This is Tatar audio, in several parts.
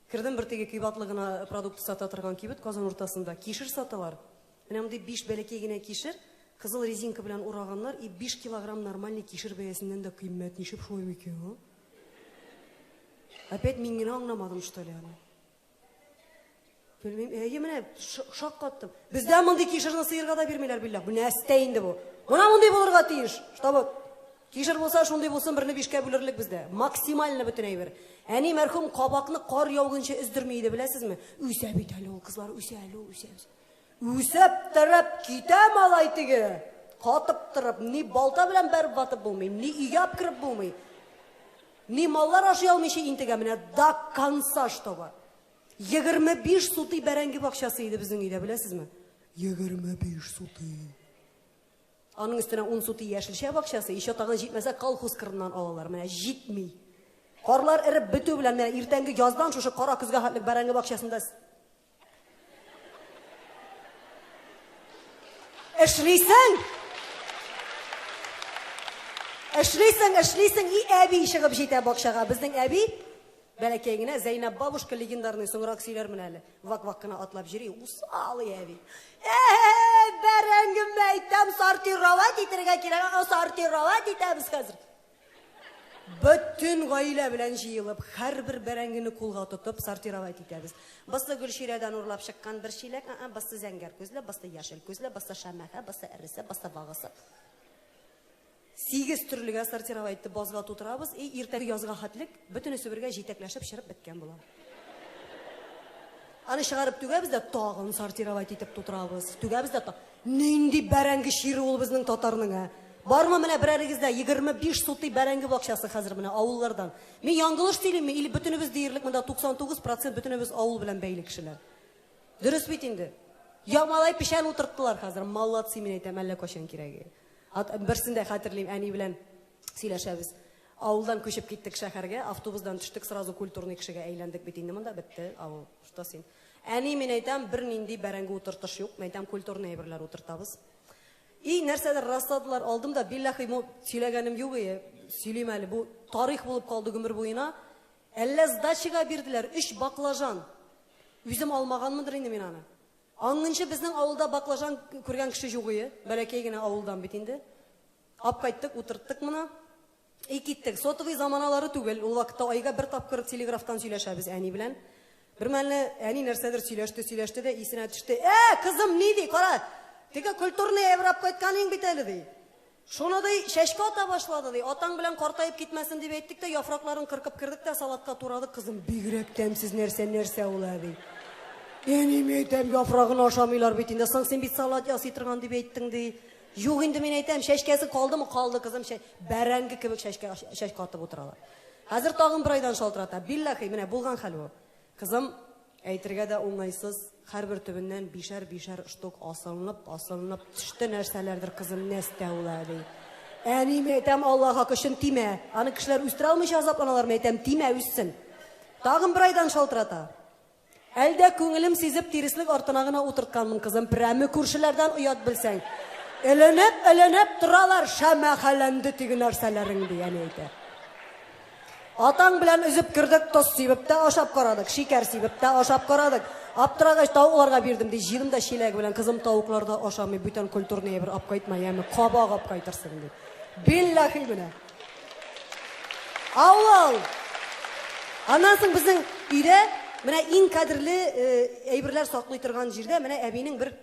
Кірдім бір теге күйбатлығына продукты сата тұрған кибет, қазан ортасында. Кешір саталар. Мене мұндай 5 бәлекегіне кешір, қызыл резинка білән урағанлар, и 5 килограмм нормальный кешір бәясінен де қиммет нешіп шой екен. Опять мен генә аңламадым, что ли, аны. Білмейм, мене шақ қаттым. Бізде мұндай кешірні сыйырға да бермейлер, білләх. Бұл нәсте инде бұл. Мұна мұндай болырға тиіш. Что кешір болса, шондай болсын, бірні 5-ке бөлірлік бізде. Максимально бүтін әйбір. Әне мәрхум қабақны қар яуғынша үздірмейді, біләсіз ме? Үсә бит әлі ол қызлар, үсә. Үсәп тұрып, кетем алайтыға. Қатып тұрып, не балта білән бәріп батып болмай, не үйге ап кіріп болмай, не маллар ашы алмайшы интіға міне, да конца что бар. 25 суты бәрәнгі бақшасы еді біздің үйде, біләсіз ме? 25 суты. Аның үстіне 10 суты яшілше бақшасы, еще тағын жетмәсе колхоз қырынан алалар, міне, жетмей. Қарлар әріп біту білән, міне, ертәнгі яздан шошы қара күзге хатлық бәрәнгі бақшасында Эшлейсің, и әби шығып жетә бақшаға. Біздің әби, бәләкейгіне, Зәйнәп бабушка легендарный соңырақ сөйлер мен әлі. Вак-вак қына атлап жүрей, усалы әби. Бәрәңгім әйтем, сортировать етірге керек, сортировать етеміз қазір. Бүттін ғайлә білән жиылып, һәр бір бәрәңгіні қолға тұтып, сортировать етеміз. Басты гүлширеден ұрлап шыққан бір шилек, басты зәңгәр көзлі, басты яшыл көзлі, басты шәмәхә, басты әрісі, басты бағысы. 8 түрліге сортировать етіп базға тұтырабыз, ертәгі язға хатлік, бүтіні сөбірге жетекләшіп шырып біткен болам. Аны шығарып түге бізде тағын сортировать етіп тұтырабыз. Түге бізде тағын. Ненді бәрәңгі шири ол біздің татарның, Барма менә бірәрігізде 25 суты бәрәңгі бақшасы қазір менә ауыллардан. Мен яңғылыш деймін, или бүтініміз дейірлік, мұнда 99% бүтініміз ауыл білән бәйлі кішілер. Дұрыс бет енді. Ямалай пішән отырттылар қазір, маллатсы мен әйтем, әлі көшен керегі. Бірсінде қатырлейм, әне білән сөйләшәбіз. Ауылдан көшіп кеттік шәһәрге, автобусдан түштік, сразу культурный кішіге әйләндік бет енді мұнда бітті, ауыл. Әне мен әйтем, бір нинди бәрәңгі отыртыш жоқ, мен әйтем, культурный әйбірлер отыртабыз. И нәрсәдер растадылар, алдым да, биллахи сөйләгәнем юк, сөйлейм әлі, бұл тарих болып қалды гүмір бойына. Әлі сдачыға берділер, 3 баклажан. Үзім алмағанмындыр енді мен аны. Аңыншы біздің ауылда баклажан көрген кіші жоқ, бәләкей генә ауылдан бетінде. Ап қайттық, отырттық мұна. И кеттік. Сотовый заманалары түгел, ол вақытта айға бір тапқыр телеграфтан сөйләшәбіз әне білән. Бір мәлі әне нәрсәдер сөйләшті де, есіне түшті. Қызым, не дей, қара! Теге культурный әврап қайтқаның бит әлі дей. Шоны дей, шәшке ата башлады дей. Атаң білән қартайып кетмәсін деп әйттік те, яфракларын қырқып кірдік те, салатқа турадық. Қызым, бигрәк тәмсіз нәрсе ола дей. Әнем әйтем, яфрағын ашамайлар бетінде. Сан сен бит салат ясый тұрған деп әйттің дей. Жоқ енді мен әйтем, шәшкесі қалды ма? Қалды, қызым. Бәрәңгі кебек шәшке атып отыралар. Қазір тағын бір айдан шалтырата. Биллахи, менә болған хәл о. Қызым, әйтірге де оңайсыз, һәр бір төбінен бишәр штук асылынып, түшті нәрсәләрдір қызым нәсте ола дей. Әне мәйтәм, Аллаға күшін тиме. Аны кішілер үстір алмыш азапланалар мәйтәм, тиме үссін. Тағын бір айдан шалтырата. Әлде көңілім сезіп теріслік артынағына отыртқанмын қызым, пірәмі көршілерден ұят білсәң. Ілініп тұралар шәмәхәләнді тегі нәрсәләрің дей, әне әйті. Атаң білән үзіп кірдік, тоз сүйбіпті ашап қарадық, шекер сүйбіпті ашап қарадық. Аптырағаш тауықларға бердім дей, жиырым да шелегі білән қызым тауықларда ашамай, бүтін культурный бір ап қайтмай, әмі қабақ ап қайтырсың дей. Биллахи білі. Ауыл! Аннансың біздің үйде, міне ең кәдірлі әйбірлер сақлай тұрған жерде, міне әбейінің бір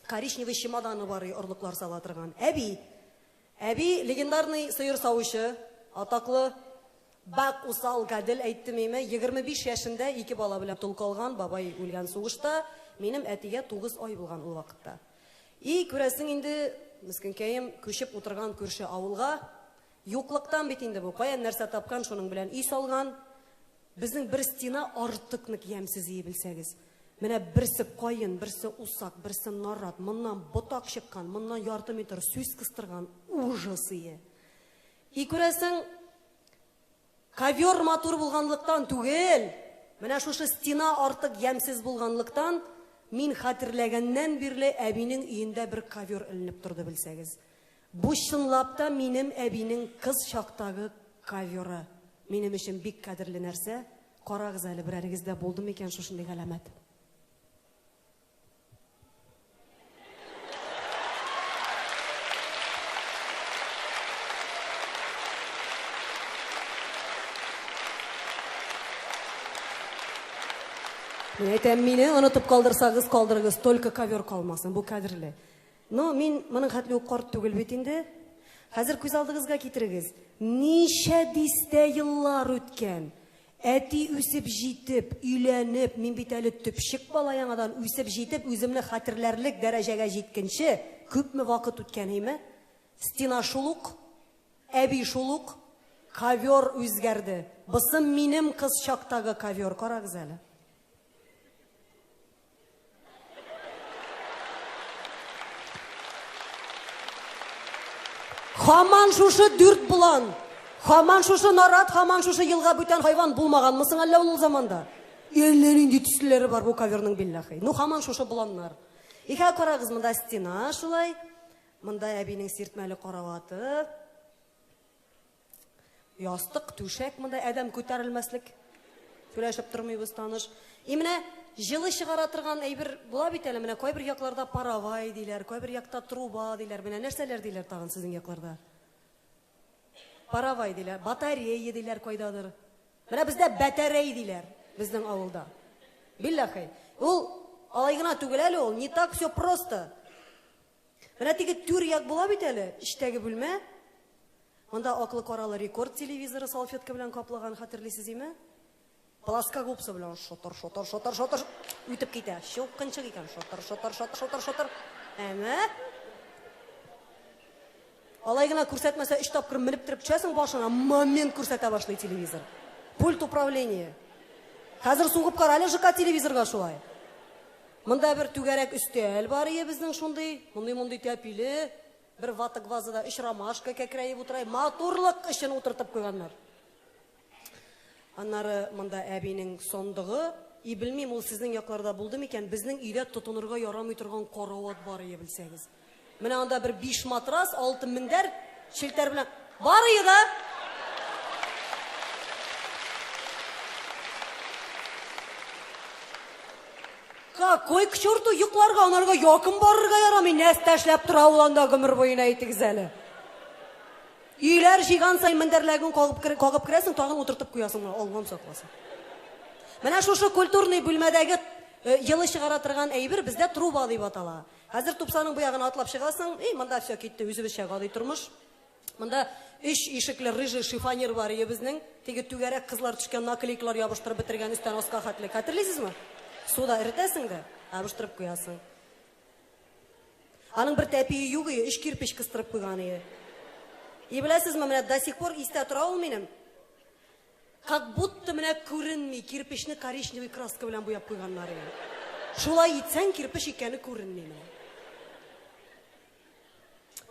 коричневый чемоданы бар, ұрлықлар сала тұрған. Әбей легендарный сойыр сауышы, атақлы Бақ усал кәділ әйтті мейме, 25 яшында 2 бала біліп тұл қалған, бабай өлген соғышта, менім әтіге 9 ай болған ол вақытта. И көрәсің енді, мүскінкейім көшіп отырған көрші ауылға, yo'qliqdan бетінде бұл, қаян нәрсе тапқан, шоның білән үй салған, біздің бір стена артықнық емсіз ей білсәгіз. Менә бірсі қайын, бірсі усақ, бірсі нарат, мұннан бұтақ шыққан, мұннан ярты метр сөз қыстырған ужасы е. И көрәсің, ковер матур болғанлықтан түгел, менә шушы стена артық ямсыз болғанлықтан, мен хатırlәгәннән бирле әбинең өендә бір ковер ілініп тұрды білсәгіз. Бу шынлапта минем әбинең кыз шақтағы ковері. Минем үшін бик кадірлі нәрсе, Карагыз әле берәрегездә булдымы икән шушындый галәмәт? Мен әйтәм, мине онытып калдырсагыз, калдырыгыз, только ковер калмасын, бу кадерле. Но мин моның хәтле үк карт түгел бит инде. Хәзер күз алдыгызга китерегез. Ничә дистә еллар үткән. Әти үсеп җитеп, өйләнеп, мин бит әле төпчек бала яңадан үсеп җитеп, үземне хәтерләрлек дәрәҗәгә җиткәнче күпме вакыт үткән име? Стена шулук, әби шулук, ковер үзгәрде. Бысым минем кыз чактагы ковер, карагыз әле. Хаман шушы дүрт булан. Хаман шушы нарат, хаман шушы елга бүтән хайван булмаганмысың әллә ул заманда? Әллә нинди төсләре бар бу коверның биллахи. Ну хаман шушы буланнар. Иһә карагыз, монда стена шулай. Монда әбинең сиртмәле караваты. Ястык, түшәк, монда адәм күтәрелмәслек. Сөйләшеп тормыйбыз таныш. Менә җылы чыгара торган әйбер була бит әле, менә кайбер якларда паровай диләр, кайбер якта труба диләр. Менә нәрсәләр диләр тагын сезнең якларда? Паровай диләр, батарея диләр кайдадыр. Менә бездә батарей диләр безнең авылда. Биллахи. Ул алай гына түгел әле ул, не так все просто. Менә теге түр як була бит әле, иштәге бүлмә. Монда аклы каралы рекорд телевизоры салфетка белән каплаган, хәтерлисезме? Пласка губсы белән шотыр үтеп китә. Чукынчык икән, шотыр. Әмма алай гына күрсәтмәсә 3 тапкыр менеп торып төшәсең башына, момент күрсәтә башлый телевизор. Пульт управления. Хәзер сугып кара әле ЖК телевизорга шулай. Монда бер түгәрәк өстәл бар ие безнең шундый, мондый тәпиле, бер ватык вазада 3 ромашка кәкрәеп утырай, матурлык өчен утыртып куйганнар. Аннары монда әбинең сондыгы, и белмим ул сезнең якларда булдымы икән, безнең өйдә тотынырга ярамый торган карават бар ие белсәгез. Менә анда бер 5 матрас, 6 мендәр, челтәр белән бар ие да. Какой к черту йокларга, анарга якын барырга ярамый, нәрсә эшләп тора ул анда гомер буена әйтегез әле. Үйләр җыйган сайын мендәрләрен кагып керәсең, тагын утыртып куясың, Аллам сакласын. Менә шушы культурный бүлмәдәге йылы чыгара торган әйбер бездә труба дип атала. Хәзер тупсаның бу ягына атлап чыгасың, монда все китте, үзебезчә гади тормыш. Монда 3 ишекле рыжий шифонер бар ие безнең, теге түгәрәк кызлар төшкән наклейкалар ябыштырып бетергән өстән аска хәтле. Хәтерлисезме? Суда эретәсең дә, ябыштырып куясың. Аның бер тәпие юк ие, 3 кирпич кыстырып куйган ие. И беләсезме, менә до сих пор истә тора ул минем. Как будто менә күренми, кирпичне коричневый краска белән буяп куйганнар ие. Шулай итсәң, кирпич икәне күренми.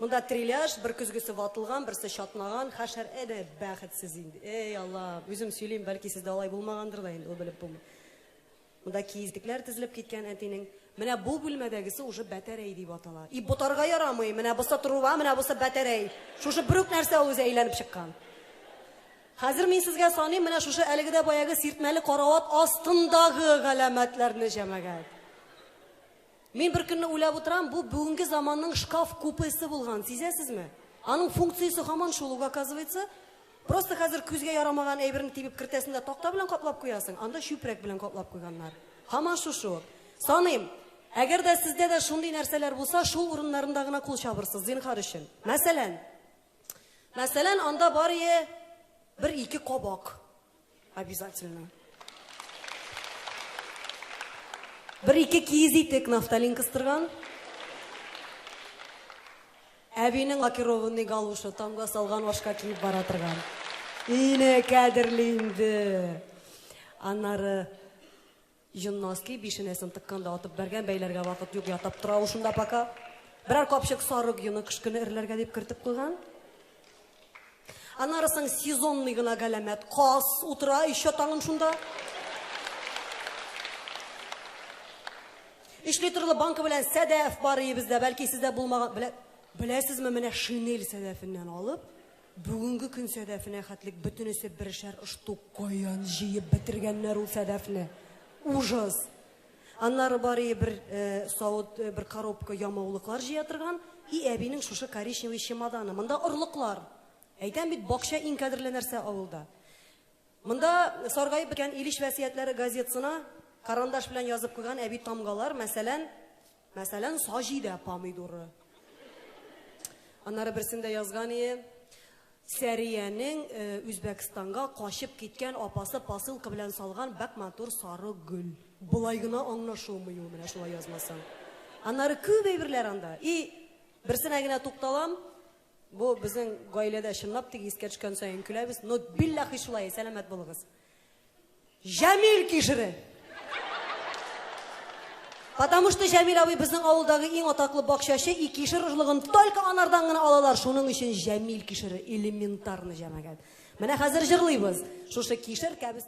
Монда триляж, бер көзгесе ватылган, берсе чатнаган, хәшәр әдә бәхетсез инде. Эй Алла, үзем сөйлим, бәлки сездә алай булмагандыр да инде, ул белеп булмый. Монда киездекләр тезелеп киткән әтинең. Менә бу бүлмәдәгесе уже батарей дип атала. И ботарга ярамый, менә бусы труба, менә бусы батарей. Шушы бер нәрсә үзе әйләнеп чыккан. Хәзер мин сезгә саныйм, менә шушы әлегедә баягы сиртмәле карават астындагы галәмәтләрне җәмәгать. Мин бер көнне уйлап утырам, бу бүгенге заманның шкаф купесы булган, сизәсезме? Аның функциясе һаман шул, оказывается. Просто хәзер күзгә ярамаган әйберне тибеп кертәсендә такта белән каплап куясың, анда чүпрәк белән каплап куйганнар. Һаман шушы. Саныйм, әгәр дә сездә дә шундый нәрсәләр булса, шул урыннарында гына кул чабырсыз, зинһар өчен. Мәсәлән, анда бар ие 1-2 кабак. Обязательно. 1-2 киез итек нафталин кыстырган. Әбинең лакированный галушы тамга салган ашка киеп бара торган. Ине кадерле инде. Аннары Юнноски бишенәсен тыкканда атып бергән, бәйләргә вакыт юк, ятып тора ушында пока. Берәр капчык сарык юны кышкыны эрләргә дип кертеп куйган. Аннары соң сезонный гына галәмәт, кас утыра, еще тагын шунда. 3 литрлы банка белән сәдәф бар ие бездә, бәлки сездә булмаган. Беләсезме, менә шинель сәдәфеннән алып, Бүгінгі күн сәдәфіне хәтлік бүтінісі біршәр ұшту қойан жиып бітіргенлер ул сәдәфіне. Ужас. Аннары бары бір сауыт, бір коробка ямаулықлар жиятырған, и әбінің шушы коричневый чемоданы. Мында ұрлықлар. Әйтәм бит бақша иң кәдірлі нәрсә авылда. Мында сарғайып беткән Илиш вәсиятләре газетасына карандаш белән язып куйган әби тамгалар, мәсәлән, сажидә помидоры. Аннары берсендә язган иде, Сәриянең Үзбәкстанга качып киткән апасы посылка белән салган бәк матур сары гөл. Булай гына аңлашылмый ул менә шулай язмасаң. Аннары күп әйберләр анда. И берсенә генә тукталам. Бу безнең гаиләдә чынлап тик искә төшкән саен көләбез. Но биллахи шулай, сәламәт булыгыз. Җәмил кишере. Потому что Җәмил абый безнең авылдагы иң атаклы бакчачы, и кишер урлыгын только анардан гына алалар. Шуның өчен Җәмил кишере элементарны җәмәгать. Менә хәзер җырлыйбыз. Шушы кишер кәбез